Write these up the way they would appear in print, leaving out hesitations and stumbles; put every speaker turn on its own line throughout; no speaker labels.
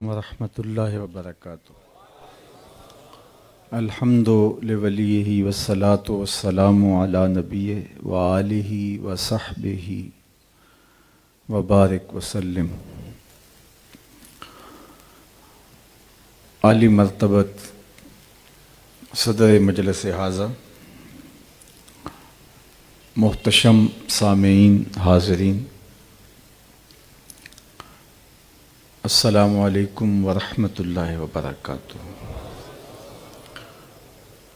ورحمۃ اللہ وبرکاتہ۔ الحمد لولیہ والصلاة والسلام علی نبیہ وآلہ وصحبہ وبارک وسلم۔ عالی مرتبت صدر مجلس حاضر، محتشم سامعین حاضرین، السلام علیکم ورحمۃ اللہ وبرکاتہ۔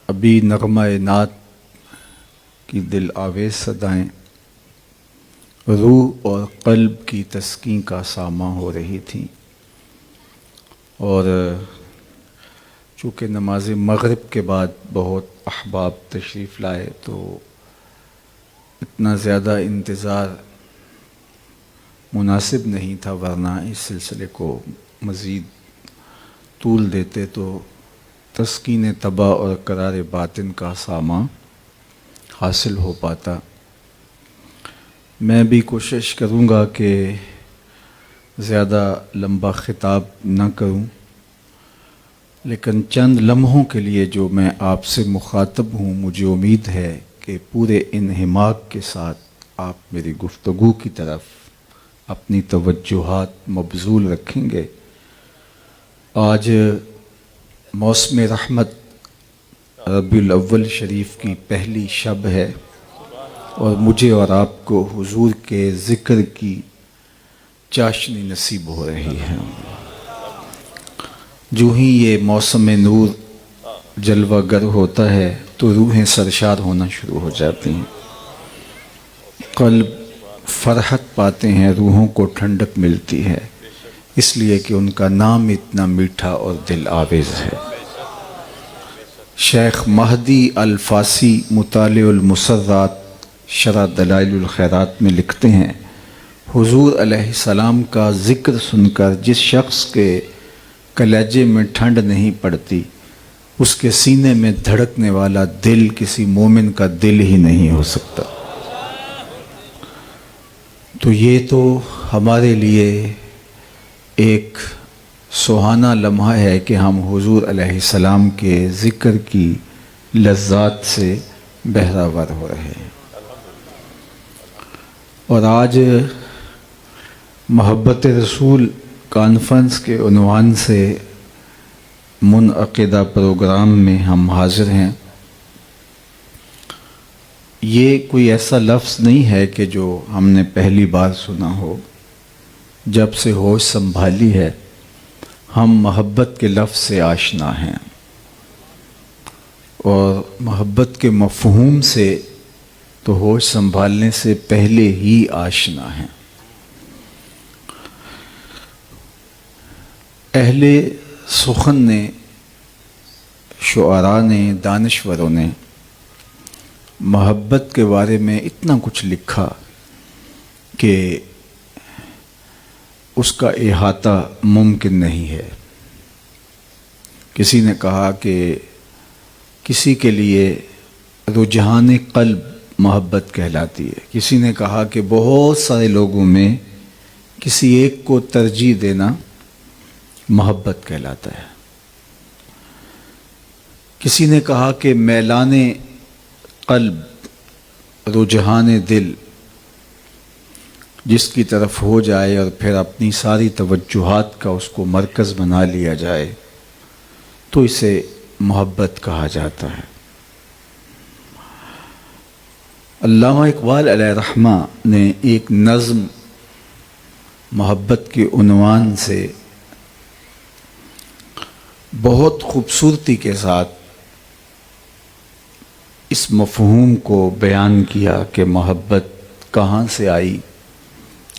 ابھی نغمہ نعت کی دل آویز صدائیں روح اور قلب کی تسکین کا ساماں ہو رہی تھیں، اور چونکہ نماز مغرب کے بعد بہت احباب تشریف لائے تو اتنا زیادہ انتظار مناسب نہیں تھا، ورنہ اس سلسلے کو مزید طول دیتے تو تسکین طبع اور قرار باطن کا ساماں حاصل ہو پاتا۔ میں بھی کوشش کروں گا کہ زیادہ لمبا خطاب نہ کروں، لیکن چند لمحوں کے لیے جو میں آپ سے مخاطب ہوں، مجھے امید ہے کہ پورے انہماک کے ساتھ آپ میری گفتگو کی طرف اپنی توجہات مبذول رکھیں گے۔ آج موسم رحمت ربیع الاول شریف کی پہلی شب ہے، اور مجھے اور آپ کو حضور کے ذکر کی چاشنی نصیب ہو رہی ہے۔ جو ہی یہ موسم نور جلوہ گر ہوتا ہے تو روحیں سرشار ہونا شروع ہو جاتی ہیں، قلب فرحت پاتے ہیں، روحوں کو ٹھنڈک ملتی ہے، اس لیے کہ ان کا نام اتنا میٹھا اور دل آویز ہے۔ شیخ مہدی الفاسی مطالع المسرات شرح دلائل الخیرات میں لکھتے ہیں، حضور علیہ السلام کا ذکر سن کر جس شخص کے کلیجے میں ٹھنڈ نہیں پڑتی، اس کے سینے میں دھڑکنے والا دل کسی مومن کا دل ہی نہیں ہو سکتا۔ تو یہ تو ہمارے لیے ایک سہانا لمحہ ہے کہ ہم حضور علیہ السلام کے ذکر کی لذات سے بہرہ ہو رہے ہیں۔ اور آج محبت رسول کانفرنس کے عنوان سے منعقدہ پروگرام میں ہم حاضر ہیں۔ یہ کوئی ایسا لفظ نہیں ہے کہ جو ہم نے پہلی بار سنا ہو۔ جب سے ہوش سنبھالی ہے ہم محبت کے لفظ سے آشنا ہیں، اور محبت کے مفہوم سے تو ہوش سنبھالنے سے پہلے ہی آشنا ہیں۔ اہل سخن نے، شعراء نے، دانشوروں نے محبت کے بارے میں اتنا کچھ لکھا کہ اس کا احاطہ ممکن نہیں ہے۔ کسی نے کہا کہ کسی کے لیے رجحان قلب محبت کہلاتی ہے، کسی نے کہا کہ بہت سارے لوگوں میں کسی ایک کو ترجیح دینا محبت کہلاتا ہے، کسی نے کہا کہ میلان قلب، رجحان دل جس کی طرف ہو جائے اور پھر اپنی ساری توجہات کا اس کو مرکز بنا لیا جائے تو اسے محبت کہا جاتا ہے۔ علامہ اقبال علیہ رحمہ نے ایک نظم محبت کے عنوان سے بہت خوبصورتی کے ساتھ اس مفہوم کو بیان کیا کہ محبت کہاں سے آئی،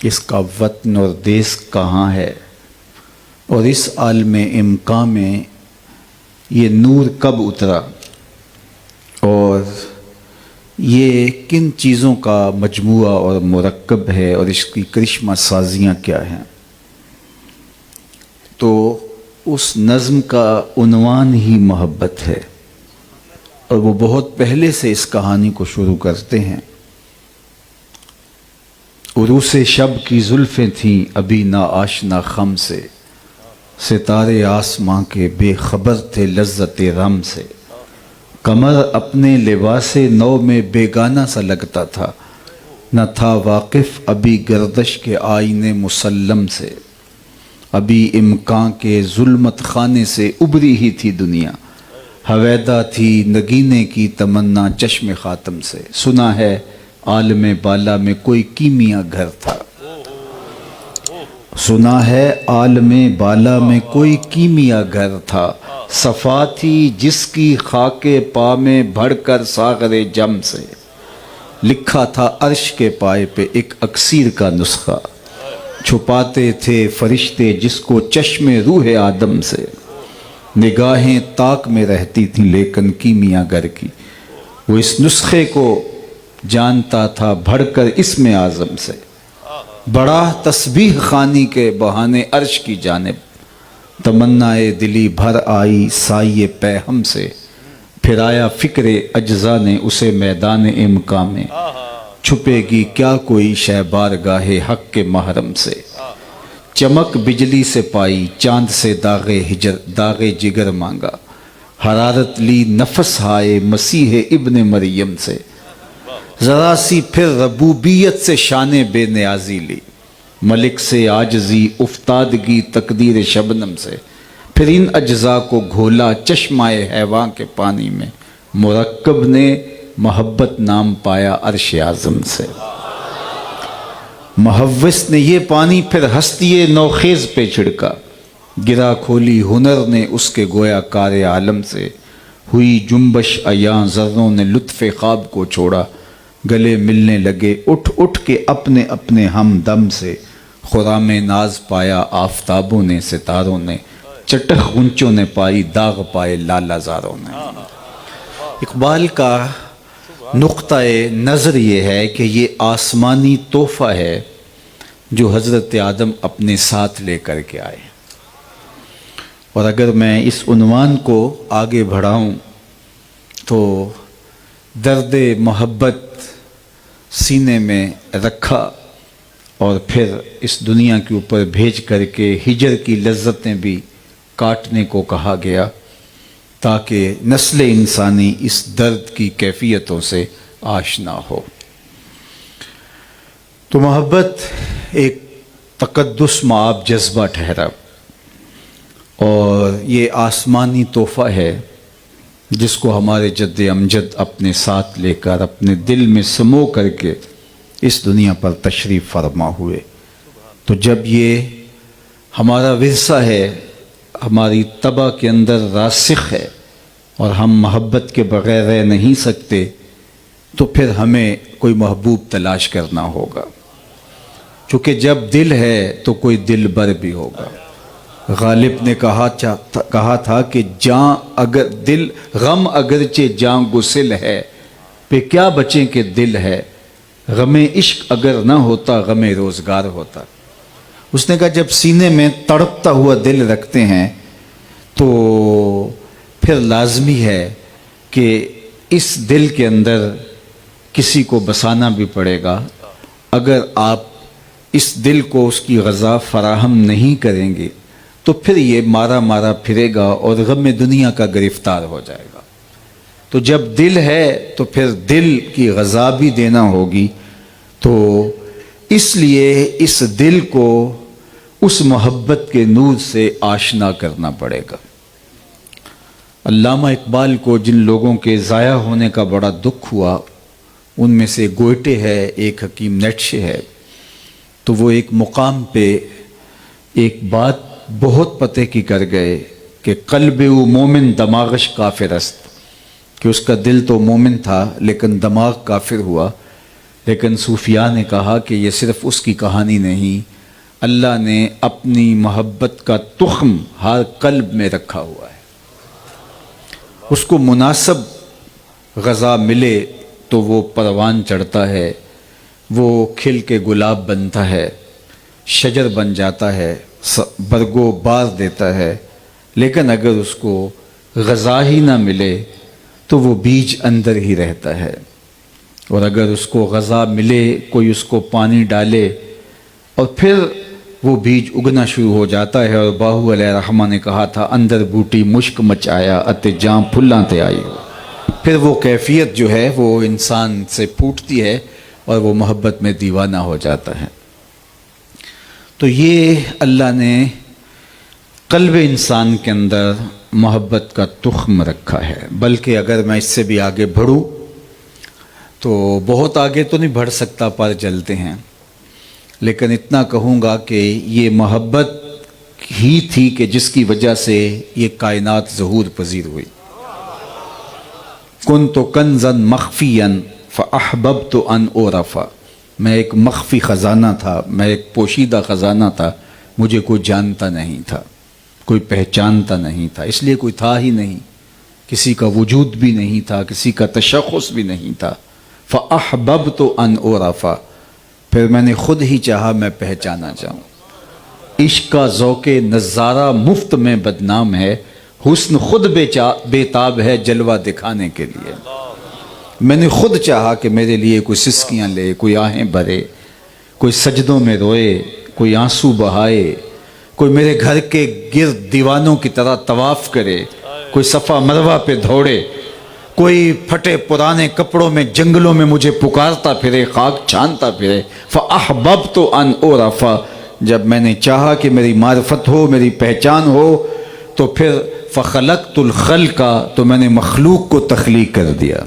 اس کا وطن اور دیس کہاں ہے، اور اس عالم امکان میں یہ نور کب اترا، اور یہ کن چیزوں کا مجموعہ اور مرکب ہے، اور اس کی کرشمہ سازیاں کیا ہیں۔ تو اس نظم کا عنوان ہی محبت ہے، اور وہ بہت پہلے سے اس کہانی کو شروع کرتے ہیں۔ عروس شب کی زلفیں تھیں ابھی نا آشنا خم سے، ستارے آسماں کے بے خبر تھے لذت رم سے، قمر اپنے لباس نو میں بیگانہ سا لگتا تھا، نہ تھا واقف ابھی گردش کے آئینے مسلم سے، ابھی امکان کے ظلمت خانے سے ابری ہی تھی دنیا، حویدہ تھی نگینے کی تمنا چشم خاتم سے، سنا ہے عالم بالا میں کوئی کیمیا گھر تھا، سنا ہے عالم بالا میں کوئی کیمیا گھر تھا، صفا تھی جس کی خاک پا میں بڑھ کر ساغر جم سے، لکھا تھا عرش کے پائے پہ ایک اکسیر کا نسخہ، چھپاتے تھے فرشتے جس کو چشم روح آدم سے، نگاہیں طاق میں رہتی تھیں لیکن کیمیا گر کی، وہ اس نسخے کو جانتا تھا بڑھ کر اسم اعظم سے، بڑا تسبیح خوانی کے بہانے عرش کی جانب، تمنائے دلی بھر آئی سائے پیہم سے، پھر آیا فکر اجزا نے اسے میدان امکان میں، چھپے گی کیا کوئی شے بارگاہ حق کے محرم سے، چمک بجلی سے پائی چاند سے داغ جگر مانگا، حرارت لی نفس ہائے مسیح ابن مریم سے، ذرا سی پھر ربوبیت سے شان بے نیازی لی، ملک سے عاجزی افتادگی تقدیر شبنم سے، پھر ان اجزاء کو گھولا چشمہ حیوان کے پانی میں، مرکب نے محبت نام پایا عرش اعظم سے، محوس نے یہ پانی پھر ہستی نوخیز پہ چھڑکا، گرا کھولی ہنر نے اس کے گویا کار عالم سے، ہوئی جنبش ایاں ذروں نے لطف خواب کو چھوڑا، گلے ملنے لگے اٹھ اٹھ کے اپنے اپنے ہم دم سے، خرام ناز پایا آفتابوں نے ستاروں نے، چٹخ غنچوں نے پائی داغ پائے لالا زاروں نے۔ اقبال کا نقطہ نظر یہ ہے کہ یہ آسمانی تحفہ ہے جو حضرت آدم اپنے ساتھ لے کر کے آئے، اور اگر میں اس عنوان کو آگے بڑھاؤں تو درد محبت سینے میں رکھا اور پھر اس دنیا کے اوپر بھیج کر کے ہجر کی لذتیں بھی کاٹنے کو کہا گیا تاکہ نسل انسانی اس درد کی کیفیتوں سے آشنا ہو۔ تو محبت ایک تقدس مآب جذبہ ٹھہرا، اور یہ آسمانی تحفہ ہے جس کو ہمارے جد امجد اپنے ساتھ لے کر اپنے دل میں سمو کر کے اس دنیا پر تشریف فرما ہوئے۔ تو جب یہ ہمارا ورثہ ہے، ہماری طبع کے اندر راسخ ہے، اور ہم محبت کے بغیر رہ نہیں سکتے، تو پھر ہمیں کوئی محبوب تلاش کرنا ہوگا، چونکہ جب دل ہے تو کوئی دل بر بھی ہوگا۔ غالب نے کہا تھا کہ جاں اگر دل غم اگرچہ جاں گسل ہے، پہ کیا بچیں کہ دل ہے، غم عشق اگر نہ ہوتا غم روزگار ہوتا۔ اس نے کہا جب سینے میں تڑپتا ہوا دل رکھتے ہیں تو پھر لازمی ہے کہ اس دل کے اندر کسی کو بسانا بھی پڑے گا۔ اگر آپ اس دل کو اس کی غذا فراہم نہیں کریں گے تو پھر یہ مارا مارا پھرے گا اور غم دنیا کا گرفتار ہو جائے گا۔ تو جب دل ہے تو پھر دل کی غذا بھی دینا ہوگی، تو اس لیے اس دل کو اس محبت کے نور سے آشنا کرنا پڑے گا۔ علامہ اقبال کو جن لوگوں کے ضائع ہونے کا بڑا دکھ ہوا، ان میں سے گوئٹے ہے، ایک حکیم نیٹشے ہے، تو وہ ایک مقام پہ ایک بات بہت پتے کی کر گئے کہ قلب او مومن دماغش کافر است، کہ اس کا دل تو مومن تھا لیکن دماغ کافر ہوا۔ لیکن صوفیاء نے کہا کہ یہ صرف اس کی کہانی نہیں، اللہ نے اپنی محبت کا تخم ہر قلب میں رکھا ہوا ہے، اس کو مناسب غذا ملے تو وہ پروان چڑھتا ہے، وہ کھل کے گلاب بنتا ہے، شجر بن جاتا ہے، برگو بار دیتا ہے۔ لیکن اگر اس کو غذا ہی نہ ملے تو وہ بیج اندر ہی رہتا ہے، اور اگر اس کو غذا ملے، کوئی اس کو پانی ڈالے اور پھر وہ بیج اگنا شروع ہو جاتا ہے. اور باہو علیہ رحمہ نے کہا تھا اندر بوٹی مشک مچایا اتے جاں پھلاں تے آئی ہو. پھر وہ کیفیت جو ہے وہ انسان سے پھوٹتی ہے اور وہ محبت میں دیوانہ ہو جاتا ہے. تو یہ اللہ نے قلب انسان کے اندر محبت کا تخم رکھا ہے. بلکہ اگر میں اس سے بھی آگے بڑھوں تو بہت آگے تو نہیں بڑھ سکتا، پر جلتے ہیں، لیکن اتنا کہوں گا کہ یہ محبت ہی تھی کہ جس کی وجہ سے یہ کائنات ظہور پذیر ہوئی. کنت کنزا مخفیا فاحببت ان اعرف، میں ایک مخفی خزانہ تھا، میں ایک پوشیدہ خزانہ تھا، مجھے کوئی جانتا نہیں تھا، کوئی پہچانتا نہیں تھا، اس لیے کوئی تھا ہی نہیں، کسی کا وجود بھی نہیں تھا، کسی کا تشخص بھی نہیں تھا. فاحببت ان اعرف، پھر میں نے خود ہی چاہا میں پہچانا جاؤں. عشق کا ذوق نظارہ مفت میں بدنام ہے، حسن خود بے تاب ہے جلوہ دکھانے کے لیے. میں نے خود چاہا کہ میرے لیے کوئی سسکیاں لے، کوئی آہیں بھرے، کوئی سجدوں میں روئے، کوئی آنسو بہائے، کوئی میرے گھر کے گرد دیوانوں کی طرح طواف کرے، کوئی صفا مروہ پہ دوڑے، کوئی پھٹے پرانے کپڑوں میں جنگلوں میں مجھے پکارتا پھرے، خاک چھانتا پھرے. فاحببت ان اعرف، جب میں نے چاہا کہ میری معرفت ہو، میری پہچان ہو، تو پھر فخلقت الخلق، تو میں نے مخلوق کو تخلیق کر دیا.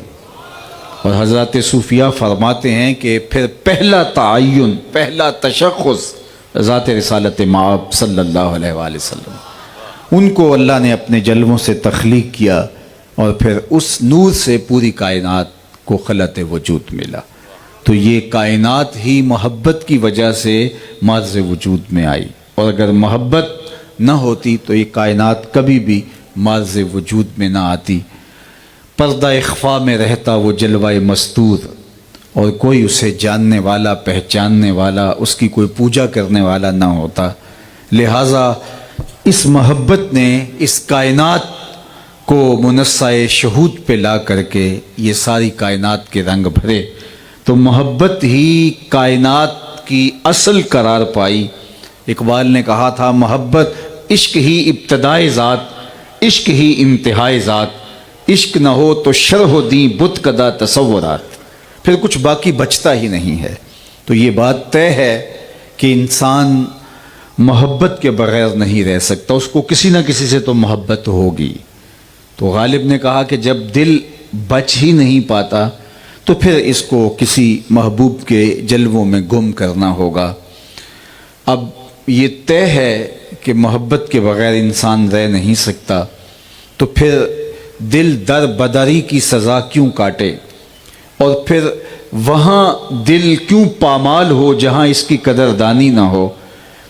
اور حضرات صوفیہ فرماتے ہیں کہ پھر پہلا تعین، پہلا تشخص ذات رسالت مآب صلی اللہ علیہ وآلہ وسلم، ان کو اللہ نے اپنے جلووں سے تخلیق کیا، اور پھر اس نور سے پوری کائنات کو خلعت وجود ملا. تو یہ کائنات ہی محبت کی وجہ سے معرض وجود میں آئی، اور اگر محبت نہ ہوتی تو یہ کائنات کبھی بھی معرض وجود میں نہ آتی. پردہ اخفا میں رہتا وہ جلوہ مستور، اور کوئی اسے جاننے والا، پہچاننے والا، اس کی کوئی پوجا کرنے والا نہ ہوتا. لہٰذا اس محبت نے اس کائنات کو منصہ شہود پہ لا کر کے یہ ساری کائنات کے رنگ بھرے. تو محبت ہی کائنات کی اصل قرار پائی. اقبال نے کہا تھا محبت عشق ہی ابتدائے ذات، عشق ہی انتہائے ذات، عشق نہ ہو تو شرح دیں بت کدہ تصورات. پھر کچھ باقی بچتا ہی نہیں ہے. تو یہ بات طے ہے کہ انسان محبت کے بغیر نہیں رہ سکتا، اس کو کسی نہ کسی سے تو محبت ہوگی. تو غالب نے کہا کہ جب دل بچ ہی نہیں پاتا تو پھر اس کو کسی محبوب کے جلووں میں گم کرنا ہوگا. اب یہ طے ہے کہ محبت کے بغیر انسان رہ نہیں سکتا، تو پھر دل در بدری کی سزا کیوں کاٹے، اور پھر وہاں دل کیوں پامال ہو جہاں اس کی قدردانی نہ ہو.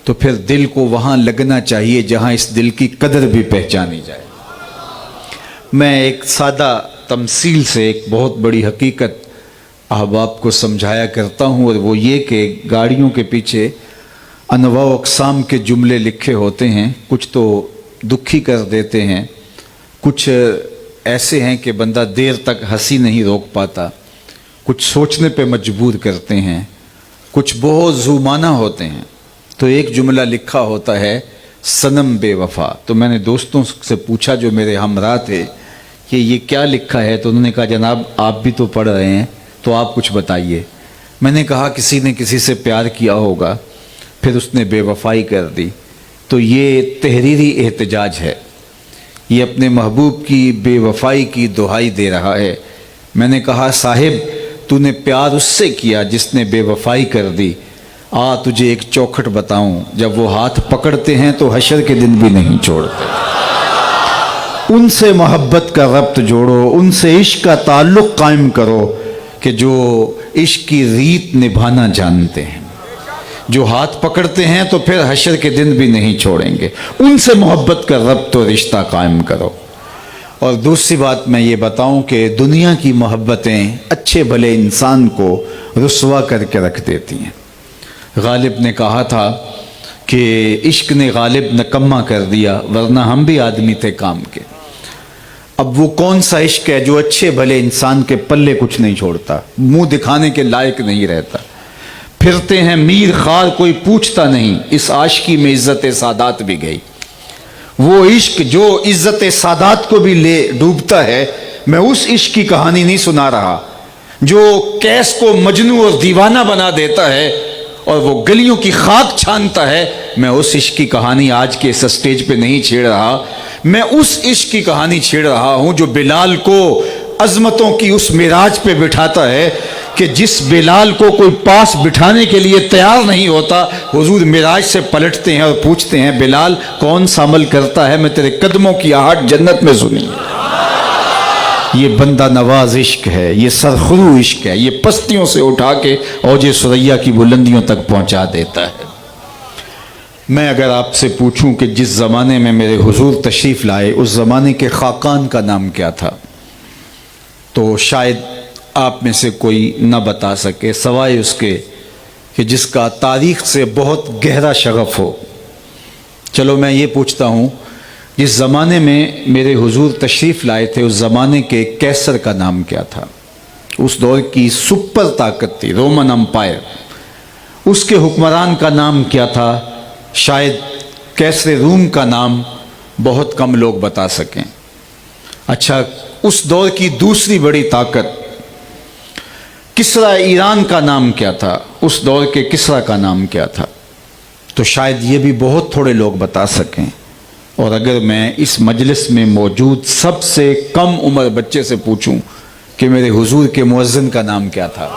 تو پھر دل کو وہاں لگنا چاہیے جہاں اس دل کی قدر بھی پہچانی جائے. میں ایک سادہ تمثیل سے ایک بہت بڑی حقیقت احباب کو سمجھایا کرتا ہوں، اور وہ یہ کہ گاڑیوں کے پیچھے انواع و اقسام کے جملے لکھے ہوتے ہیں. کچھ تو دکھی کر دیتے ہیں، کچھ ایسے ہیں کہ بندہ دیر تک ہنسی نہیں روک پاتا، کچھ سوچنے پہ مجبور کرتے ہیں، کچھ بہت ذو معنی ہوتے ہیں. تو ایک جملہ لکھا ہوتا ہے صنم بے وفا. تو میں نے دوستوں سے پوچھا جو میرے ہمراہ تھے کہ یہ کیا لکھا ہے، تو انہوں نے کہا جناب آپ بھی تو پڑھ رہے ہیں تو آپ کچھ بتائیے. میں نے کہا کسی نے کسی سے پیار کیا ہوگا، پھر اس نے بے وفائی کر دی. تو یہ تحریری احتجاج ہے، یہ اپنے محبوب کی بے وفائی کی دہائی دے رہا ہے. میں نے کہا صاحب تو نے پیار اس سے کیا جس نے بے وفائی کر دی. تجھے ایک چوکھٹ بتاؤں، جب وہ ہاتھ پکڑتے ہیں تو حشر کے دن بھی نہیں چھوڑتے. ان سے محبت کا ربط جوڑو، ان سے عشق کا تعلق قائم کرو کہ جو عشق کی ریت نبھانا جانتے ہیں، جو ہاتھ پکڑتے ہیں تو پھر حشر کے دن بھی نہیں چھوڑیں گے. ان سے محبت کا ربط و رشتہ قائم کرو. اور دوسری بات میں یہ بتاؤں کہ دنیا کی محبتیں اچھے بھلے انسان کو رسوا کر کے رکھ دیتی ہیں. غالب نے کہا تھا کہ عشق نے غالب نکما کر دیا، ورنہ ہم بھی آدمی تھے کام کے. اب وہ کون سا عشق ہے جو اچھے بھلے انسان کے پلے کچھ نہیں چھوڑتا، منہ دکھانے کے لائق نہیں رہتا. پھر
پھرتے ہیں میر خار کوئی پوچھتا نہیں، اس عاشقی میں عزت سادات بھی گئی۔ وہ عشق جو عزت سادات کو بھی لے ڈوبتا ہے، میں اس عشق کی کہانی نہیں سنا رہا جو کیس کو مجنوں اور دیوانہ بنا دیتا ہے اور وہ گلیوں کی خاک چھانتا ہے۔ میں اس عشق کی کہانی آج کے اس اسٹیج پہ نہیں چھیڑ رہا، میں اس عشق کی کہانی چھیڑ رہا ہوں جو بلال کو عظمتوں کی اس معراج پہ بٹھاتا ہے کہ جس بلال کو کوئی پاس بٹھانے کے لیے تیار نہیں ہوتا، حضور معراج سے پلٹتے ہیں اور پوچھتے ہیں بلال کون سا عمل کرتا ہے، میں تیرے قدموں کی آہٹ جنت میں سنی۔ یہ بندہ نواز عشق ہے، یہ سرخرو عشق ہے، یہ پستیوں سے اٹھا کے اوج ثریا کی بلندیوں تک پہنچا دیتا ہے۔ میں اگر آپ سے پوچھوں کہ جس زمانے میں میرے حضور تشریف لائے اس زمانے کے خاقان کا نام کیا تھا، تو شاید آپ میں سے کوئی نہ بتا سکے سوائے اس کے کہ جس کا تاریخ سے بہت گہرا شغف ہو۔ چلو میں یہ پوچھتا ہوں، جس زمانے میں میرے حضور تشریف لائے تھے اس زمانے کے کیسر کا نام کیا تھا؟ اس دور کی سپر طاقت تھی رومن امپائر، اس کے حکمران کا نام کیا تھا؟ شاید کیسر روم کا نام بہت کم لوگ بتا سکیں۔ اچھا، اس دور کی دوسری بڑی طاقت کسرا ایران کا نام کیا تھا؟ اس دور کے کسرا کا نام کیا تھا؟ تو شاید یہ بھی بہت تھوڑے لوگ بتا سکیں۔ اور اگر میں اس مجلس میں موجود سب سے کم عمر بچے سے پوچھوں کہ میرے حضور کے مؤذن کا نام کیا تھا؟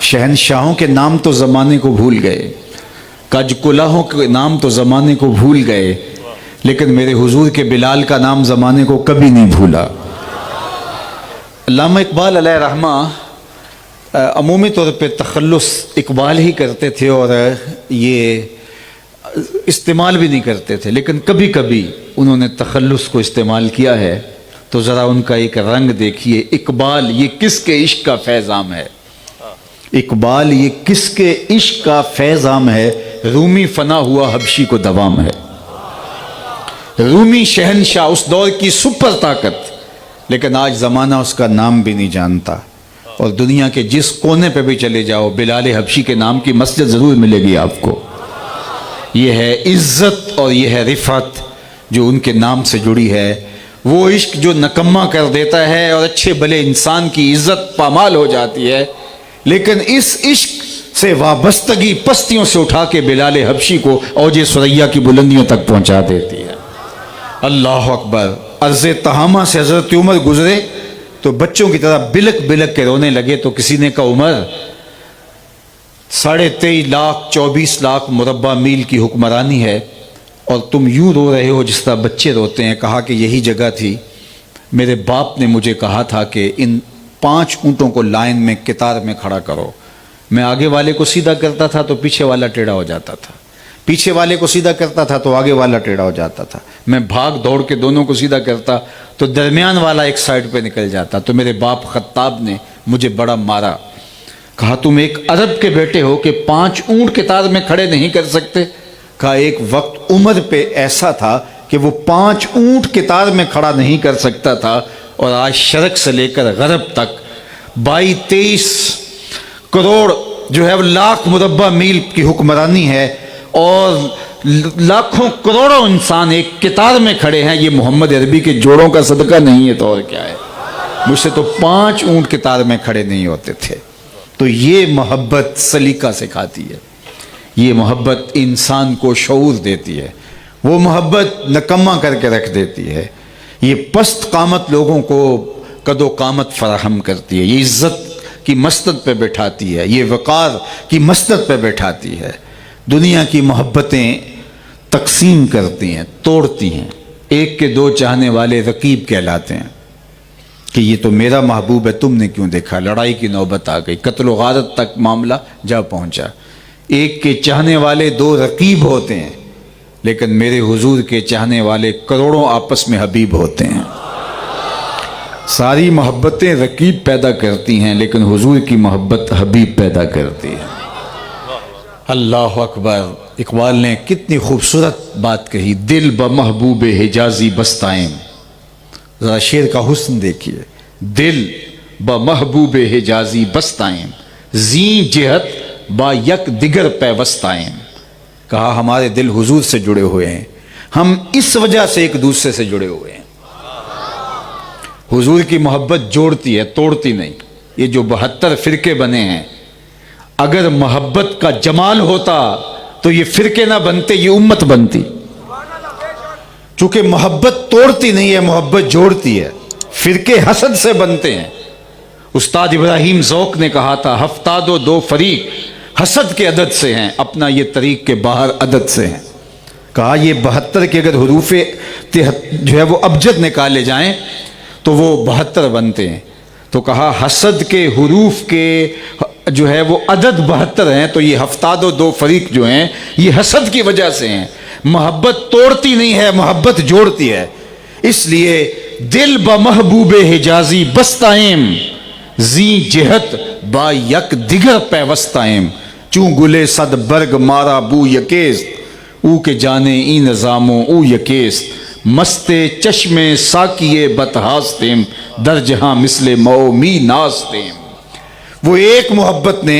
شہنشاہوں کے نام تو زمانے کو بھول گئے، کج کلاہوں کے نام تو زمانے کو بھول گئے، لیکن میرے حضور کے بلال کا نام زمانے کو کبھی نہیں بھولا۔ علامہ اقبال علیہ رحمہ عمومی طور پہ تخلص اقبال ہی کرتے تھے اور یہ استعمال بھی نہیں کرتے تھے، لیکن کبھی کبھی انہوں نے تخلص کو استعمال کیا ہے، تو ذرا ان کا ایک رنگ دیکھیے۔ اقبال یہ کس کے عشق کا فیض عام ہے؟ اقبال یہ کس کے عشق کا فیض عام ہے؟ رومی فنا ہوا حبشی کو دوام ہے۔ رومی شہنشاہ اس دور کی سپر طاقت، لیکن آج زمانہ اس کا نام بھی نہیں جانتا، اور دنیا کے جس کونے پہ بھی چلے جاؤ بلال حبشی کے نام کی مسجد ضرور ملے گی آپ کو۔ یہ ہے عزت اور یہ ہے رفعت جو ان کے نام سے جڑی ہے۔ وہ عشق جو نکما کر دیتا ہے اور اچھے بھلے انسان کی عزت پامال ہو جاتی ہے، لیکن اس عشق سے وابستگی پستیوں سے اٹھا کے بلال حبشی کو اوج ثریا کی بلندیوں تک پہنچا دیتی ہے۔ اللہ اکبر۔ عرض تہامہ سے حضرت عمر گزرے تو بچوں کی طرح بلک بلک کے رونے لگے، تو کسی نے کہا عمر 23.5 لاکھ 24 لاکھ مربع میل کی حکمرانی ہے اور تم یوں رو رہے ہو جس طرح بچے روتے ہیں۔ کہا کہ یہی جگہ تھی، میرے باپ نے مجھے کہا تھا کہ ان 5 اونٹوں کو لائن میں قطار میں کھڑا کرو۔ میں آگے والے کو سیدھا کرتا تھا تو پیچھے والا ٹیڑھا ہو جاتا تھا، پیچھے والے کو سیدھا کرتا تھا تو آگے والا ٹیڑھا ہو جاتا تھا، میں بھاگ دوڑ کے دونوں کو سیدھا کرتا تو درمیان والا ایک سائڈ پہ نکل جاتا۔ تو میرے باپ خطاب نے مجھے بڑا مارا، کہا تم ایک عرب کے بیٹے ہو کہ 5 اونٹ قطار میں کھڑے نہیں کر سکتے؟ کہا ایک وقت عمر پہ ایسا تھا کہ وہ 5 اونٹ قطار میں کھڑا نہیں کر سکتا تھا، اور آج شرق سے لے کر غرب تک 22-23 کروڑ جو ہے لاکھ مربع میل کی حکمرانی ہے، اور لاکھوں کروڑوں انسان ایک قطار میں کھڑے ہیں۔ یہ محمد عربی کے جوڑوں کا صدقہ نہیں ہے تو اور کیا ہے؟ مجھ سے تو 5 اونٹ قطار میں کھڑے نہیں ہوتے تھے۔ تو یہ محبت سلیقہ سکھاتی ہے، یہ محبت انسان کو شعور دیتی ہے، وہ محبت نکما کر کے رکھ دیتی ہے، یہ پست قامت لوگوں کو قد و قامت فراہم کرتی ہے، یہ عزت کی مسند پہ بٹھاتی ہے، یہ وقار کی مسند پہ بٹھاتی ہے۔ دنیا کی محبتیں تقسیم کرتی ہیں، توڑتی ہیں۔ ایک کے 2 چاہنے والے رقیب کہلاتے ہیں کہ یہ تو میرا محبوب ہے، تم نے کیوں دیکھا؟ لڑائی کی نوبت آ گئی، قتل و غارت تک معاملہ جا پہنچا۔ ایک کے چاہنے والے 2 رقیب ہوتے ہیں، لیکن میرے حضور کے چاہنے والے کروڑوں آپس میں حبیب ہوتے ہیں۔ ساری محبتیں رقیب پیدا کرتی ہیں، لیکن حضور کی محبت حبیب پیدا کرتی ہے۔ اللہ اکبر۔ اقبال نے کتنی خوبصورت بات کہی، دل بمحبوب حجازی بستائیں۔ ذرا شعر کا حسن دیکھیے، دل بمحبوب حجازی بستائیں، زیں جہت با یک دیگر پیوستائیں. کہا ہمارے دل حضور سے جڑے ہوئے ہیں، ہم اس وجہ سے ایک دوسرے سے جڑے ہوئے ہیں. حضور کی محبت جوڑتی ہے، توڑتی نہیں. یہ جو 72 فرقے بنے ہیں، اگر محبت کا جمال ہوتا تو یہ فرقے نہ بنتے، یہ امت بنتی. چونکہ محبت توڑتی نہیں ہے، محبت جوڑتی ہے. فرقے حسد سے بنتے ہیں. استاد ابراہیم ذوق نے کہا تھا، ہفتاد و دو فریق حسد کے عدد سے ہیں، اپنا یہ طریق کے باہر عدد سے ہیں. کہا یہ 72 کے اگر حروف جو ہے وہ ابجد نکالے جائیں تو وہ 72 بنتے ہیں. تو کہا حسد کے حروف کے جو ہے وہ عدد 72 ہیں، تو یہ ہفتاد و دو فریق جو ہیں یہ حسد کی وجہ سے ہیں. محبت توڑتی نہیں ہے، محبت جوڑتی ہے. اس لیے دل با محبوب حجازی بستائم، زیں جہت با یک دیگر پیوستائم. چون گلے صد برگ مارا بو یکیست، او کے جانے ای نظاموں او یکیست. مستے چشم ساکیے بتہاستیم، در جہاں مثل مو می ناستیم. وہ ایک محبت نے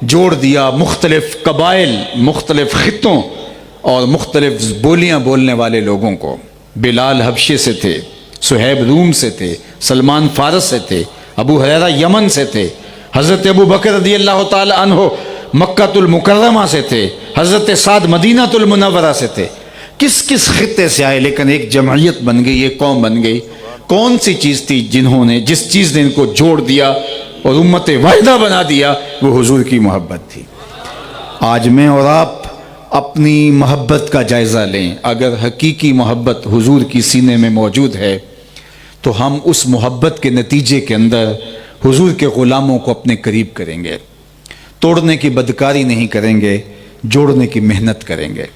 جوڑ دیا مختلف قبائل، مختلف خطوں اور مختلف بولیاں بولنے والے لوگوں کو. بلال حبشے سے تھے، صہیب روم سے تھے، سلمان فارس سے تھے، ابو ہریرہ یمن سے تھے، حضرت ابو بکر رضی اللہ تعالی عنہ مکہ المکرمہ سے تھے، حضرت سعد مدینہ المنورہ سے تھے. کس کس خطے سے آئے، لیکن ایک جمعیت بن گئی، ایک قوم بن گئی. کون سی چیز تھی جس چیز نے ان کو جوڑ دیا اور امت واحدہ بنا دیا؟ وہ حضور کی محبت تھی. آج میں اور آپ اپنی محبت کا جائزہ لیں. اگر حقیقی محبت حضور کی سینے میں موجود ہے تو ہم اس محبت کے نتیجے کے اندر حضور کے غلاموں کو اپنے قریب کریں گے. توڑنے کی بدکاری نہیں کریں گے، جوڑنے کی محنت کریں گے.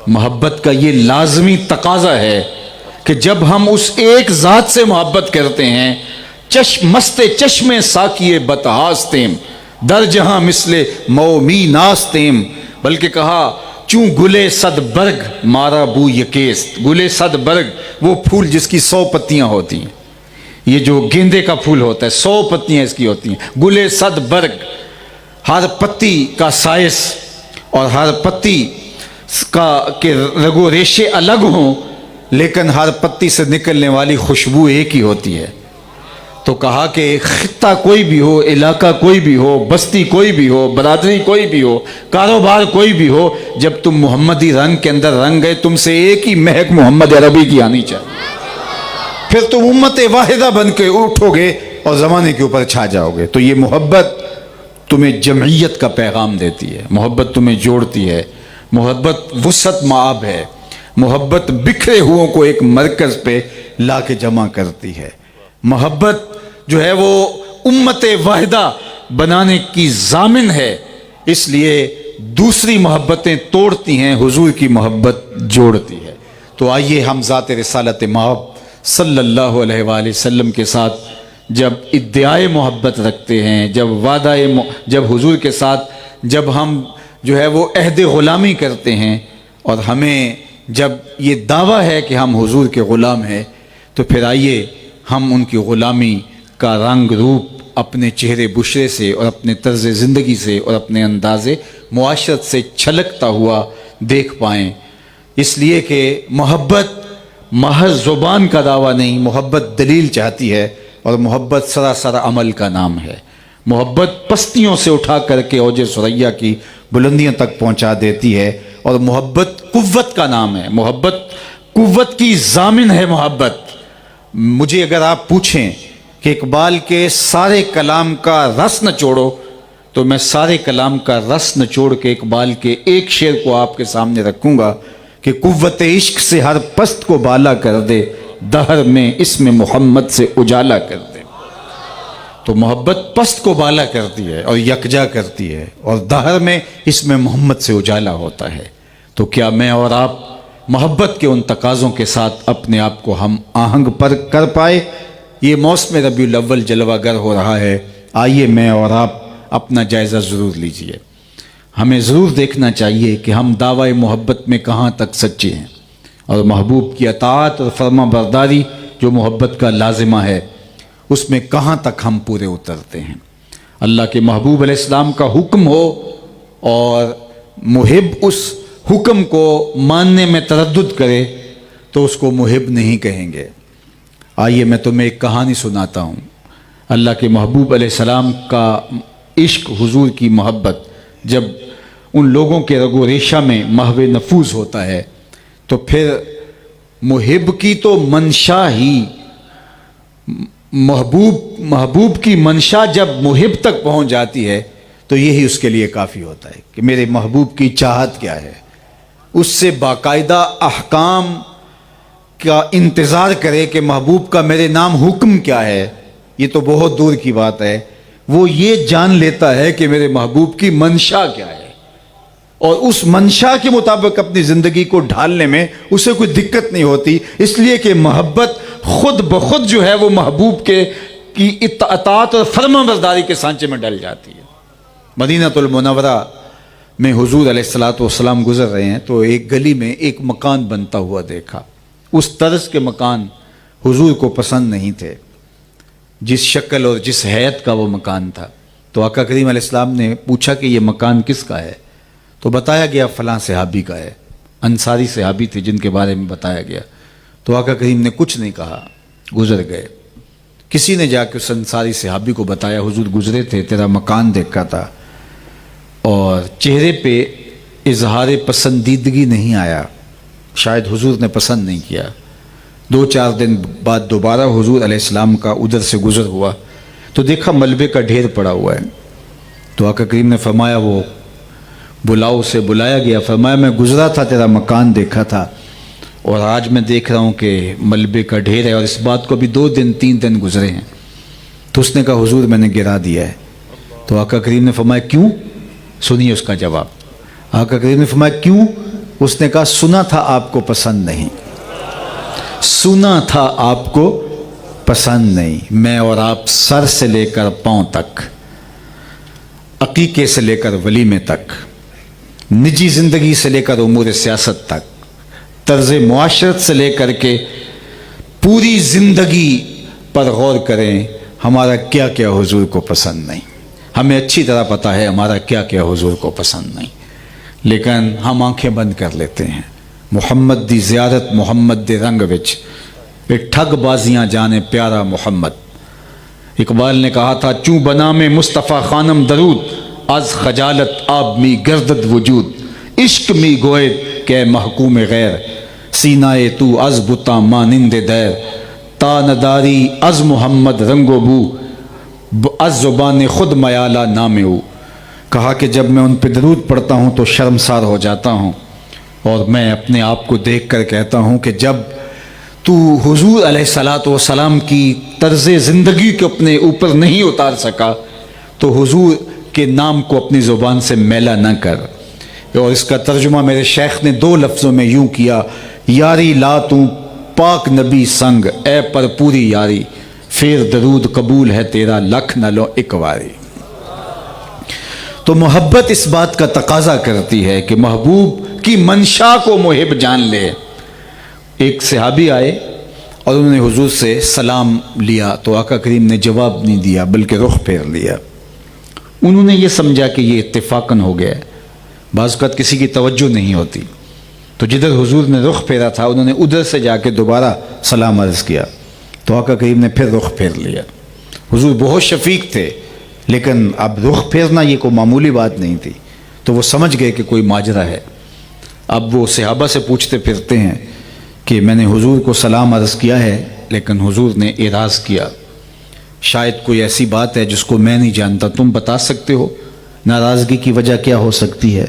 محبت کا یہ لازمی تقاضا ہے کہ جب ہم اس ایک ذات سے محبت کرتے ہیں، مست چشم ساکیے بتہاستیم، در جہاں مثل مو می ناستیم. بلکہ کہا چوں گلے صد برگ مارا بو یکیست. گلے صد برگ وہ پھول جس کی 100 پتیاں ہوتی ہیں. یہ جو گیندے کا پھول ہوتا ہے 100 پتیاں اس کی ہوتی ہیں. گلے صد برگ، ہر پتی کا سائز اور ہر پتی کا کہ رگو ریشے الگ ہوں، لیکن ہر پتی سے نکلنے والی خوشبو ایک ہی ہوتی ہے. تو کہا کہ خطہ کوئی بھی ہو، علاقہ کوئی بھی ہو، بستی کوئی بھی ہو، برادری کوئی بھی ہو، کاروبار کوئی بھی ہو، جب تم محمدی رنگ کے اندر رنگ گئے، تم سے ایک ہی مہک محمد عربی کی آنی چاہیے. پھر تم امت واحدہ بن کے اٹھو گے اور زمانے کے اوپر چھا جاؤ گے. تو یہ محبت تمہیں جمعیت کا پیغام دیتی ہے، محبت تمہیں جوڑتی ہے. محبت وسعت معاب ہے. محبت بکھرے ہوئوں کو ایک مرکز پہ لا کے جمع کرتی ہے. محبت جو ہے وہ امت واحدہ بنانے کی ضامن ہے. اس لیے دوسری محبتیں توڑتی ہیں، حضور کی محبت جوڑتی ہے. تو آئیے ہم ذات رسالت مآب صلی اللہ علیہ وآلہ وسلم کے ساتھ جب ادعائے محبت رکھتے ہیں، جب حضور کے ساتھ جب ہم جو ہے وہ عہد غلامی کرتے ہیں، اور ہمیں جب یہ دعویٰ ہے کہ ہم حضور کے غلام ہیں، تو پھر آئیے ہم ان کی غلامی کا رنگ روپ اپنے چہرے بشرے سے اور اپنے طرز زندگی سے اور اپنے انداز معاشرت سے چھلکتا ہوا دیکھ پائیں. اس لیے کہ محبت محض زبان کا دعویٰ نہیں، محبت دلیل چاہتی ہے، اور محبت سراسر عمل کا نام ہے. محبت پستیوں سے اٹھا کر کے اوج ثریا کی بلندیوں تک پہنچا دیتی ہے، اور محبت قوت کا نام ہے. محبت قوت کی ضامن ہے. محبت مجھے اگر آپ پوچھیں کہ اقبال کے سارے کلام کا رس نچوڑو، تو میں سارے کلام کا رس نچوڑ کے اقبال کے ایک شعر کو آپ کے سامنے رکھوں گا کہ قوت عشق سے ہر پست کو بالا کر دے، دہر میں اسم محمد سے اجالا کر دے. تو محبت پست کو بالا کرتی ہے اور یکجا کرتی ہے، اور دہر میں اسم محمد سے اجالا ہوتا ہے. تو کیا میں اور آپ محبت کے ان تقاضوں کے ساتھ اپنے آپ کو ہم آہنگ پر کر پائے؟ یہ موسم ربیع الاول جلوہ گر ہو رہا ہے. آئیے میں اور آپ اپنا جائزہ ضرور لیجئے. ہمیں ضرور دیکھنا چاہیے کہ ہم دعوی محبت میں کہاں تک سچے ہیں، اور محبوب کی اطاعت اور فرما برداری جو محبت کا لازمہ ہے، اس میں کہاں تک ہم پورے اترتے ہیں. اللہ کے محبوب علیہ السلام کا حکم ہو اور محب اس حکم کو ماننے میں تردد کرے تو اس کو محب نہیں کہیں گے۔ آئیے میں تمہیں ایک کہانی سناتا ہوں۔ اللہ کے محبوب علیہ السلام کا عشق، حضور کی محبت جب ان لوگوں کے رگ و ریشہ میں محو نفوذ ہوتا ہے تو پھر محب کی تو منشا ہی، محبوب کی منشا جب محب تک پہنچ جاتی ہے تو یہی اس کے لیے کافی ہوتا ہے کہ میرے محبوب کی چاہت کیا ہے، اس سے باقاعدہ احکام کا انتظار کرے کہ محبوب کا میرے نام حکم کیا ہے، یہ تو بہت دور کی بات ہے۔ وہ یہ جان لیتا ہے کہ میرے محبوب کی منشا کیا ہے اور اس منشا کے مطابق اپنی زندگی کو ڈھالنے میں اسے کوئی دقت نہیں ہوتی، اس لیے کہ محبت خود بخود جو ہے وہ محبوب کی اطاعت اور فرما برداری کے سانچے میں ڈل جاتی ہے۔ مدینہ المنورہ میں حضور علیہ السلام گزر رہے ہیں تو ایک گلی میں ایک مکان بنتا ہوا دیکھا۔ اس طرز کے مکان حضور کو پسند نہیں تھے، جس شکل اور جس حیت کا وہ مکان تھا۔ تو آقا کریم علیہ السلام نے پوچھا کہ یہ مکان کس کا ہے؟ تو بتایا گیا فلاں صحابی کا ہے، انصاری صحابی تھے جن کے بارے میں بتایا گیا۔ تو آقا کریم نے کچھ نہیں کہا، گزر گئے۔ کسی نے جا کے اس انصاری صحابی کو بتایا حضور گزرے تھے، تیرا مکان دیکھا تھا، اور چہرے پہ اظہار پسندیدگی نہیں آیا، شاید حضور نے پسند نہیں کیا۔ 2-4 دن بعد دوبارہ حضور علیہ السلام کا ادھر سے گزر ہوا تو دیکھا ملبے کا ڈھیر پڑا ہوا ہے۔ تو آقا کریم نے فرمایا وہ بلاؤ، سے بلایا گیا، فرمایا میں گزرا تھا، تیرا مکان دیکھا تھا، اور آج میں دیکھ رہا ہوں کہ ملبے کا ڈھیر ہے، اور اس بات کو ابھی 2-3 دن گزرے ہیں۔ تو اس نے کہا حضور میں نے گرا دیا ہے۔ تو آقا کریم نے فرمایا کیوں؟ سنیے اس کا جواب۔ آقا کریم نے فرمایا کیوں؟ اس نے کہا سنا تھا آپ کو پسند نہیں، سنا تھا آپ کو پسند نہیں۔ میں اور آپ سر سے لے کر پاؤں تک، عقیقے سے لے کر ولیمے تک، نجی زندگی سے لے کر امور سیاست تک، طرز معاشرت سے لے کر کے پوری زندگی پر غور کریں، ہمارا کیا کیا حضور کو پسند نہیں۔ ہمیں اچھی طرح پتہ ہے ہمارا کیا کیا حضور کو پسند نہیں، لیکن ہم آنکھیں بند کر لیتے ہیں۔ محمد دی زیارت محمد دے رنگ وچ ٹھگ بازیاں جانے پیارا محمد۔ اقبال نے کہا تھا چوں بنا میں مصطفیٰ خانم درود، از خجالت آب می گردد وجود، عشق می گوید کہ محکوم غیر، سینہ تو از بتا مانند دیر، تا نداری از محمد رنگ و بو، از زبان خود میالہ نام او۔ کہا کہ جب میں ان پہ درود پڑھتا ہوں تو شرمسار ہو جاتا ہوں، اور میں اپنے آپ کو دیکھ کر کہتا ہوں کہ جب تو حضور علیہ السلام کی طرز زندگی کو اپنے اوپر نہیں اتار سکا تو حضور کے نام کو اپنی زبان سے میلا نہ کر۔ اور اس کا ترجمہ میرے شیخ نے 2 لفظوں میں یوں کیا، یاری لا تو پاک نبی سنگ، اے پر پوری یاری، پھر درود قبول ہے تیرا لکھ نہ لو ایک واری۔ تو محبت اس بات کا تقاضا کرتی ہے کہ محبوب کی منشا کو محب جان لے۔ ایک صحابی آئے اور انہوں نے حضور سے سلام لیا تو آقا کریم نے جواب نہیں دیا بلکہ رخ پھیر لیا۔ انہوں نے یہ سمجھا کہ یہ اتفاقاً ہو گیا ہے، بعض اوقات کسی کی توجہ نہیں ہوتی، تو جدھر حضور نے رخ پھیرا تھا انہوں نے ادھر سے جا کے دوبارہ سلام عرض کیا تو آقا کریم نے پھر رخ پھیر لیا۔ حضور بہت شفیق تھے، لیکن اب رخ پھیرنا یہ کوئی معمولی بات نہیں تھی، تو وہ سمجھ گئے کہ کوئی ماجرا ہے۔ اب وہ صحابہ سے پوچھتے پھرتے ہیں کہ میں نے حضور کو سلام عرض کیا ہے لیکن حضور نے اعراض کیا، شاید کوئی ایسی بات ہے جس کو میں نہیں جانتا، تم بتا سکتے ہو ناراضگی کی وجہ کیا ہو سکتی ہے؟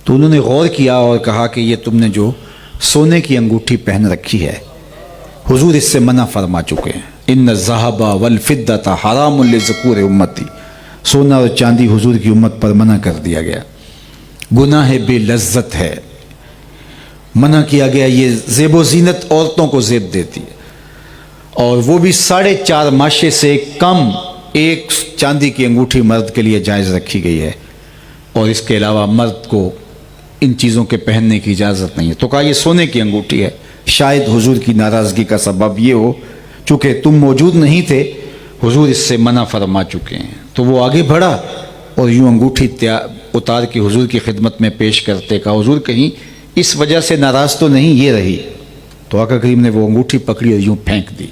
تو انہوں نے غور کیا اور کہا کہ یہ تم نے جو سونے کی انگوٹھی پہن رکھی ہے حضور اس سے منع فرما چکے ہیں، ان الذھب والفضۃ حرام لذکور امتی، سونا اور چاندی حضور کی امت پر منع کر دیا گیا، گناہ بے لذت ہے، منع کیا گیا۔ یہ زیب و زینت عورتوں کو زیب دیتی ہے، اور وہ بھی 4.5 ماشے سے کم، 1 چاندی کی انگوٹھی مرد کے لیے جائز رکھی گئی ہے، اور اس کے علاوہ مرد کو ان چیزوں کے پہننے کی اجازت نہیں ہے۔ تو کہا یہ سونے کی انگوٹھی ہے، شاید حضور کی ناراضگی کا سبب یہ ہو چونکہ تم موجود نہیں تھے، حضور اس سے منع فرما چکے ہیں۔ تو وہ آگے بڑھا اور یوں انگوٹھی اتار کے حضور کی خدمت میں پیش کرتے، کہا حضور کہیں اس وجہ سے ناراض تو نہیں یہ رہی؟ تو آقا کریم نے وہ انگوٹھی پکڑی اور یوں پھینک دی۔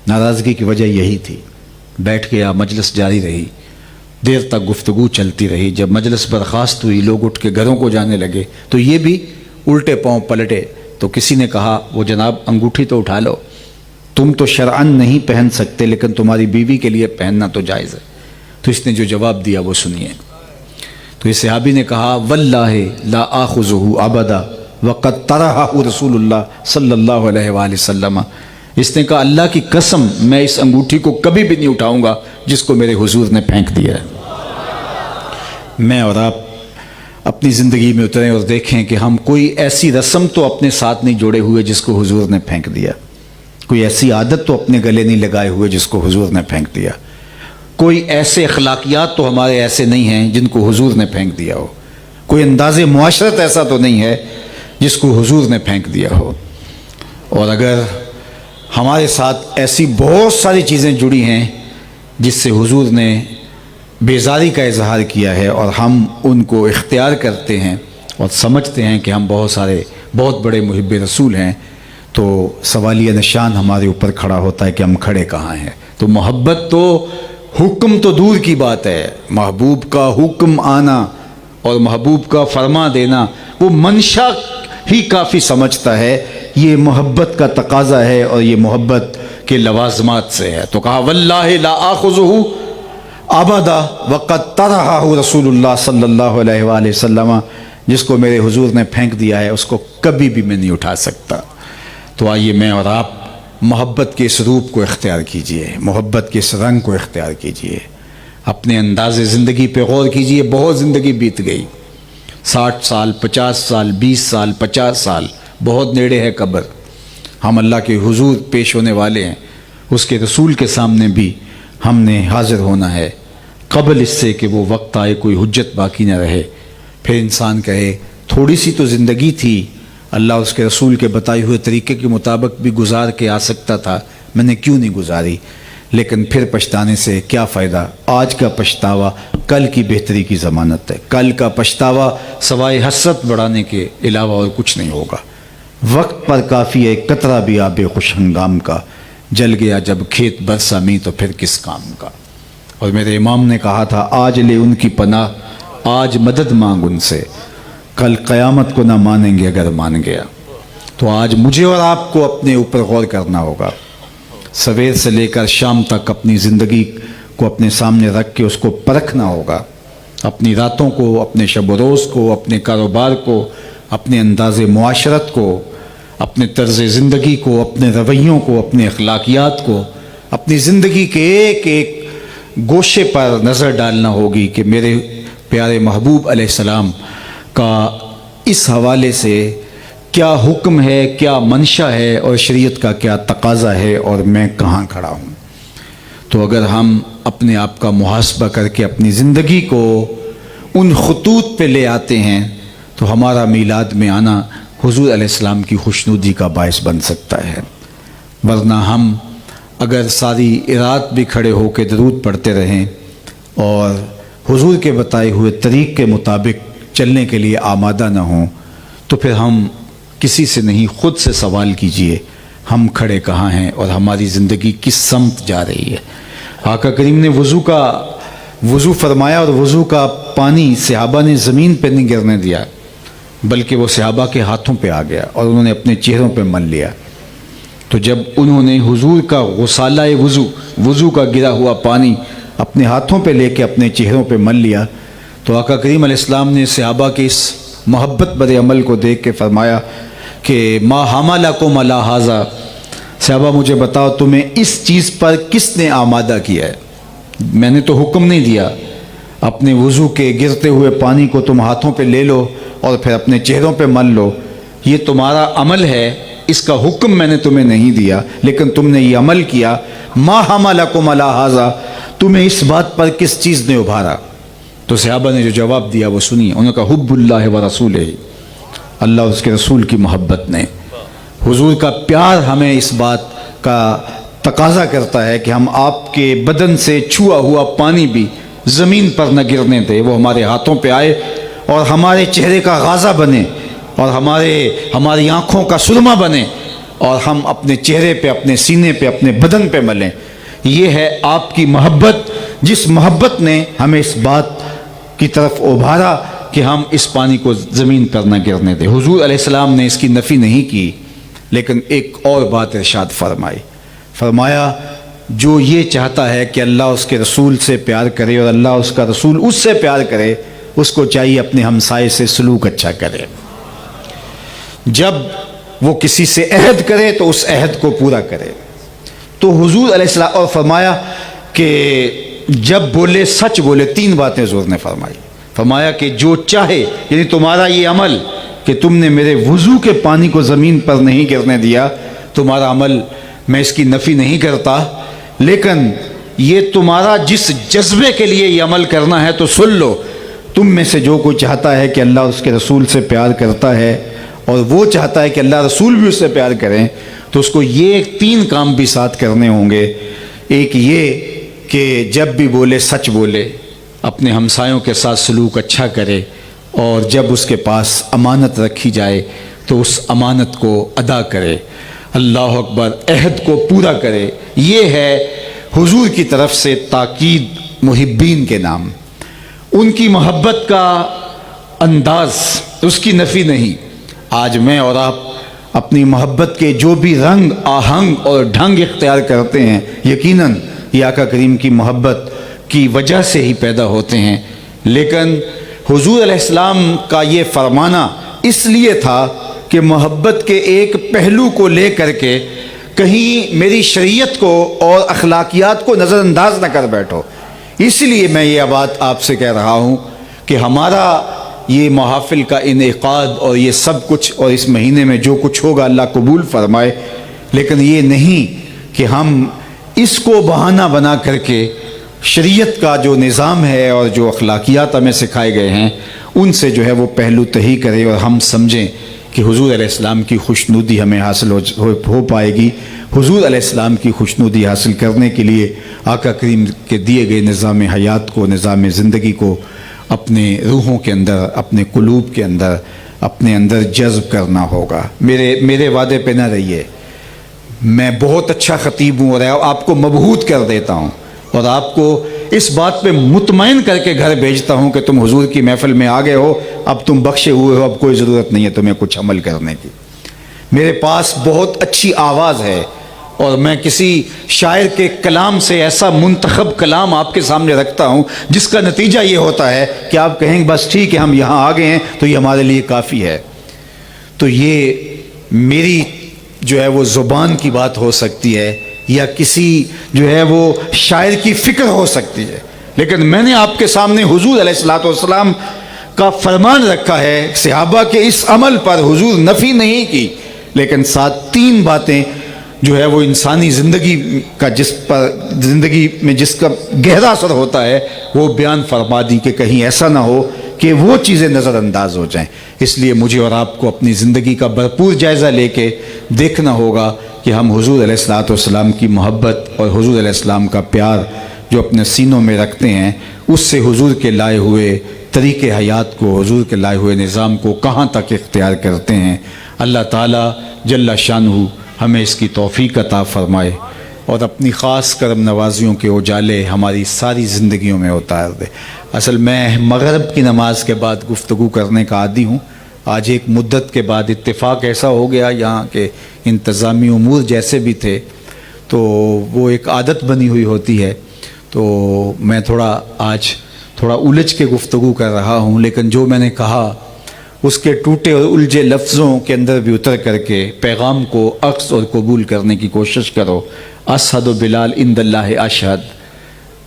ناراضگی کی وجہ یہی تھی۔ بیٹھ گیا، مجلس جاری رہی، دیر تک گفتگو چلتی رہی۔ جب مجلس برخاست ہوئی، لوگ اٹھ کے گھروں کو جانے لگے تو یہ بھی الٹے پاؤں پلٹے۔ تو کسی نے کہا وہ جناب انگوٹھی تو اٹھا لو، تم تو شرعاً نہیں پہن سکتے لیکن تمہاری بیوی کے لیے پہننا تو جائز ہے۔ تو اس نے جو جواب دیا وہ سنیے۔ تو اس صحابی نے کہا واللہ لا آخذہ ابدا وقد طرحہ رسول اللہ صلی اللہ علیہ وآلہ وسلم۔ اس نے کہا اللہ کی قسم میں اس انگوٹھی کو کبھی بھی نہیں اٹھاؤں گا جس کو میرے حضور نے پھینک دیا ہے۔ میں اور آپ اپنی زندگی میں اتریں اور دیکھیں کہ ہم کوئی ایسی رسم تو اپنے ساتھ نہیں جوڑے ہوئے جس کو حضور نے پھینک دیا، کوئی ایسی عادت تو اپنے گلے نہیں لگائے ہوئے جس کو حضور نے پھینک دیا، کوئی ایسے اخلاقیات تو ہمارے ایسے نہیں ہیں جن کو حضور نے پھینک دیا ہو، کوئی انداز معاشرت ایسا تو نہیں ہے جس کو حضور نے پھینک دیا ہو۔ اور اگر ہمارے ساتھ ایسی بہت ساری چیزیں جڑی ہیں جس سے حضور نے بیزاری کا اظہار کیا ہے اور ہم ان کو اختیار کرتے ہیں اور سمجھتے ہیں کہ ہم بہت بڑے محب رسول ہیں، تو سوالیہ نشان ہمارے اوپر کھڑا ہوتا ہے کہ ہم کھڑے کہاں ہیں۔ تو محبت تو حکم تو دور کی بات ہے، محبوب کا حکم آنا اور محبوب کا فرما دینا وہ منشا ہی کافی سمجھتا ہے، یہ محبت کا تقاضا ہے اور یہ محبت کے لوازمات سے ہے۔ تو کہا واللہ لا آخذہ ابدا وقد طرحہ رسول اللہ صلی اللہ علیہ وآلہ وسلم، جس کو میرے حضور نے پھینک دیا ہے اس کو کبھی بھی میں نہیں اٹھا سکتا۔ تو آئیے میں اور آپ محبت کے اس روپ کو اختیار کیجئے، محبت کے اس رنگ کو اختیار کیجئے، اپنے انداز زندگی پہ غور کیجئے۔ بہت زندگی بیت گئی، 60 سال 50 سال 20 سال 50 سال، بہت نیڑے ہے قبر۔ ہم اللہ کے حضور پیش ہونے والے ہیں، اس کے رسول کے سامنے بھی ہم نے حاضر ہونا ہے، قبل اس سے کہ وہ وقت آئے کوئی حجت باقی نہ رہے۔ پھر انسان کہے تھوڑی سی تو زندگی تھی، اللہ اس کے رسول کے بتائے ہوئے طریقے کے مطابق بھی گزار کے آ سکتا تھا، میں نے کیوں نہیں گزاری؟ لیکن پھر پچھتانے سے کیا فائدہ؟ آج کا پچھتاوا کل کی بہتری کی ضمانت ہے، کل کا پچھتاوا سوائے حسرت بڑھانے کے علاوہ اور کچھ نہیں ہوگا۔ وقت پر کافی ہے قطرہ بھی آب خوش ہنگام کا، جل گیا جب کھیت برسا می تو پھر کس کام کا۔ اور میرے امام نے کہا تھا آج لے ان کی پناہ، آج مدد مانگ ان سے، کل قیامت کو نہ مانیں گے اگر مان گیا۔ تو آج مجھے اور آپ کو اپنے اوپر غور کرنا ہوگا، سویر سے لے کر شام تک اپنی زندگی کو اپنے سامنے رکھ کے اس کو پرکھنا ہوگا، اپنی راتوں کو، اپنے شب و روز کو، اپنے کاروبار کو، اپنے انداز معاشرت کو، اپنے طرز زندگی کو، اپنے رویوں کو، اپنے اخلاقیات کو، اپنی زندگی کے ایک ایک گوشے پر نظر ڈالنا ہوگی کہ میرے پیارے محبوب علیہ السلام کا اس حوالے سے کیا حکم ہے، کیا منشا ہے اور شریعت کا کیا تقاضا ہے اور میں کہاں کھڑا ہوں۔ تو اگر ہم اپنے آپ کا محاسبہ کر کے اپنی زندگی کو ان خطوط پہ لے آتے ہیں تو ہمارا میلاد میں آنا حضور علیہ السلام کی خوشنودی کا باعث بن سکتا ہے۔ ورنہ ہم اگر ساری رات بھی کھڑے ہو کے درود پڑھتے رہیں اور حضور کے بتائے ہوئے طریق کے مطابق چلنے کے لیے آمادہ نہ ہوں تو پھر ہم کسی سے نہیں، خود سے سوال کیجئے ہم کھڑے کہاں ہیں اور ہماری زندگی کس سمت جا رہی ہے۔ آقا کریم نے وضو فرمایا اور وضو کا پانی صحابہ نے زمین پہ نہیں گرنے دیا بلکہ وہ صحابہ کے ہاتھوں پہ آ گیا اور انہوں نے اپنے چہروں پہ مل لیا۔ تو جب انہوں نے حضور کا غسالہ وضو کا گرا ہوا پانی اپنے ہاتھوں پہ لے کے اپنے چہروں پہ مل لیا تو آقا کریم علیہ السلام نے صحابہ کے اس محبت بڑے عمل کو دیکھ کے فرمایا کہ ما حملکم علی ھذا، صحابہ مجھے بتاؤ تمہیں اس چیز پر کس نے آمادہ کیا ہے؟ میں نے تو حکم نہیں دیا، اپنے وضو کے گرتے ہوئے پانی کو تم ہاتھوں پہ لے لو اور پھر اپنے چہروں پہ مل لو، یہ تمہارا عمل ہے، اس کا حکم میں نے تمہیں نہیں دیا لیکن تم نے یہ عمل کیا۔ ما حملکم علی ھذا، تمہیں اس بات پر کس چیز نے ابھارا؟ تو صحابہ نے جو جواب دیا وہ سنیے، انہوں نے کہا حب اللہ و رسولہ، اللہ اور اس کے رسول کی محبت نے۔ حضور کا پیار ہمیں اس بات کا تقاضا کرتا ہے کہ ہم آپ کے بدن سے چھوا ہوا پانی بھی زمین پر نہ گرنے دے، وہ ہمارے ہاتھوں پہ آئے اور ہمارے چہرے کا غازہ بنے اور ہماری آنکھوں کا سرما بنے اور ہم اپنے چہرے پہ، اپنے سینے پہ، اپنے بدن پہ ملیں۔ یہ ہے آپ کی محبت، جس محبت نے ہمیں اس بات کی طرف ابھارا کہ ہم اس پانی کو زمین پر نہ گرنے دیں۔ حضور علیہ السلام نے اس کی نفی نہیں کی، لیکن ایک اور بات ارشاد فرمایا جو یہ چاہتا ہے کہ اللہ اس کے رسول سے پیار کرے اور اللہ اس کا رسول اس سے پیار کرے، اس کو چاہیے اپنے ہمسائے سے سلوک اچھا کرے۔ جب وہ کسی سے عہد کرے تو اس عہد کو پورا کرے۔ تو حضور علیہ السلام اور فرمایا کہ جب بولے سچ بولے، 3 باتیں حضور نے فرمایا کہ جو چاہے، یعنی تمہارا یہ عمل کہ تم نے میرے وضو کے پانی کو زمین پر نہیں گرنے دیا، تمہارا عمل میں اس کی نفی نہیں کرتا، لیکن یہ تمہارا جس جذبے کے لیے یہ عمل کرنا ہے تو سن لو، تم میں سے جو کوئی چاہتا ہے کہ اللہ اس کے رسول سے پیار کرتا ہے اور وہ چاہتا ہے کہ اللہ رسول بھی اس سے پیار کریں، تو اس کو یہ 3 کام بھی ساتھ کرنے ہوں گے۔ ایک یہ کہ جب بھی بولے سچ بولے، اپنے ہمسایوں کے ساتھ سلوک اچھا کرے، اور جب اس کے پاس امانت رکھی جائے تو اس امانت کو ادا کرے، اللہ اکبر، عہد کو پورا کرے۔ یہ ہے حضور کی طرف سے تاکید محبین کے نام، ان کی محبت کا انداز، اس کی نفی نہیں۔ آج میں اور آپ اپنی محبت کے جو بھی رنگ، آہنگ اور ڈھنگ اختیار کرتے ہیں، یقیناً یہ آقا کریم کی محبت کی وجہ سے ہی پیدا ہوتے ہیں، لیکن حضور علیہ السلام کا یہ فرمانا اس لیے تھا کہ محبت کے ایک پہلو کو لے کر کے کہیں میری شریعت کو اور اخلاقیات کو نظر انداز نہ کر بیٹھو۔ اس لیے میں یہ بات آپ سے کہہ رہا ہوں کہ ہمارا یہ محافل کا انعقاد اور یہ سب کچھ اور اس مہینے میں جو کچھ ہوگا اللہ قبول فرمائے، لیکن یہ نہیں کہ ہم اس کو بہانہ بنا کر کے شریعت کا جو نظام ہے اور جو اخلاقیات ہمیں سکھائے گئے ہیں ان سے جو ہے وہ پہلو تہی کرے اور ہم سمجھیں کہ حضور علیہ السلام کی خوشنودی ہمیں حاصل ہو پائے گی۔ حضور علیہ السلام کی خوشنودی حاصل کرنے کے لیے آقا کریم کے دیے گئے نظام حیات کو، نظام زندگی کو اپنے روحوں کے اندر، اپنے قلوب کے اندر، اپنے اندر جذب کرنا ہوگا۔ میرے وعدے پہ نہ رہیے، میں بہت اچھا خطیب ہوں اور آپ کو مبہوت کر دیتا ہوں اور آپ کو اس بات پہ مطمئن کر کے گھر بھیجتا ہوں کہ تم حضور کی محفل میں آ گئے ہو، اب تم بخشے ہوئے ہو، اب کوئی ضرورت نہیں ہے تمہیں کچھ عمل کرنے کی۔ میرے پاس بہت اچھی آواز ہے اور میں کسی شاعر کے کلام سے ایسا منتخب کلام آپ کے سامنے رکھتا ہوں جس کا نتیجہ یہ ہوتا ہے کہ آپ کہیں گے بس ٹھیک ہے ہم یہاں آ گئے ہیں تو یہ ہمارے لیے کافی ہے۔ تو یہ میری جو ہے وہ زبان کی بات ہو سکتی ہے یا کسی جو ہے وہ شاعر کی فکر ہو سکتی ہے، لیکن میں نے آپ کے سامنے حضور علیہ الصلوۃ والسلام کا فرمان رکھا ہے۔ صحابہ کے اس عمل پر حضور نفی نہیں کی، لیکن ساتھ 3 باتیں جو ہے وہ انسانی زندگی کا زندگی میں جس کا گہرا اثر ہوتا ہے وہ بیان فرما دی کہ کہیں ایسا نہ ہو کہ وہ چیزیں نظر انداز ہو جائیں۔ اس لیے مجھے اور آپ کو اپنی زندگی کا بھرپور جائزہ لے کے دیکھنا ہوگا کہ ہم حضور علیہ الصلوۃ والسلام کی محبت اور حضور علیہ السلام کا پیار جو اپنے سینوں میں رکھتے ہیں، اس سے حضور کے لائے ہوئے طریقے حیات کو، حضور کے لائے ہوئے نظام کو کہاں تک اختیار کرتے ہیں۔ اللہ تعالیٰ جل شانہ ہمیں اس کی توفیق عطا فرمائے اور اپنی خاص کرم نوازیوں کے اجالے ہماری ساری زندگیوں میں اتار دے۔ اصل میں مغرب کی نماز کے بعد گفتگو کرنے کا عادی ہوں، آج ایک مدت کے بعد اتفاق ایسا ہو گیا یہاں کے انتظامی امور جیسے بھی تھے تو وہ ایک عادت بنی ہوئی ہوتی ہے، تو میں آج تھوڑا الجھ کے گفتگو کر رہا ہوں، لیکن جو میں نے کہا اس کے ٹوٹے اور الجھے لفظوں کے اندر بھی اتر کر کے پیغام کو اخذ اور قبول کرنے کی کوشش کرو۔ اشہد بلال عند اللہ اشہد،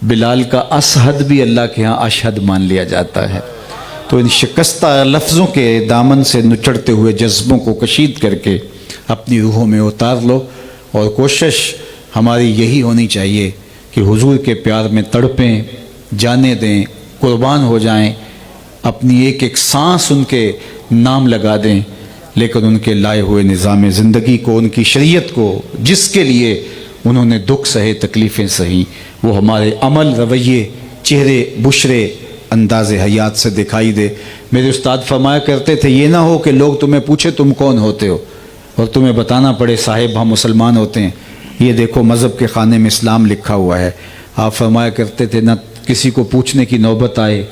بلال کا اشہد بھی اللہ کے ہاں اشہد مان لیا جاتا ہے۔ تو ان شکستہ لفظوں کے دامن سے نچڑتے ہوئے جذبوں کو کشید کر کے اپنی روحوں میں اتار لو، اور کوشش ہماری یہی ہونی چاہیے کہ حضور کے پیار میں تڑپیں، جانے دیں، قربان ہو جائیں، اپنی ایک ایک سانس ان کے نام لگا دیں، لیکن ان کے لائے ہوئے نظام زندگی کو، ان کی شریعت کو، جس کے لیے انہوں نے دکھ سہے، تکلیفیں سہی، وہ ہمارے عمل، رویے، چہرے بشرے انداز حیات سے دکھائی دے۔ میرے استاد فرمایا کرتے تھے یہ نہ ہو کہ لوگ تمہیں پوچھے تم کون ہوتے ہو اور تمہیں بتانا پڑے صاحب ہم مسلمان ہوتے ہیں، یہ دیکھو مذہب کے خانے میں اسلام لکھا ہوا ہے۔ آپ فرمایا کرتے تھے نہ کسی کو پوچھنے کی نوبت آئے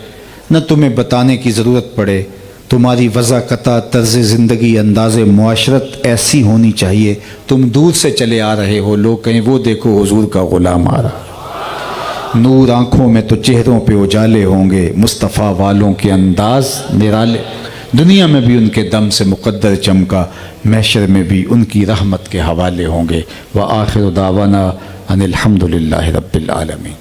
نہ تمہیں بتانے کی ضرورت پڑے، تمہاری وضاقتہ طرز زندگی انداز معاشرت ایسی ہونی چاہیے تم دور سے چلے آ رہے ہو لوگ کہیں وہ دیکھو حضور کا غلام آ رہا، نور آنکھوں میں تو چہروں پہ اجالے ہوں گے، مصطفیٰ والوں کے انداز نرالے، دنیا میں بھی ان کے دم سے مقدر چمکا، محشر میں بھی ان کی رحمت کے حوالے ہوں گے۔ وآخر دعوانا ان الحمد للہ رب العالمین۔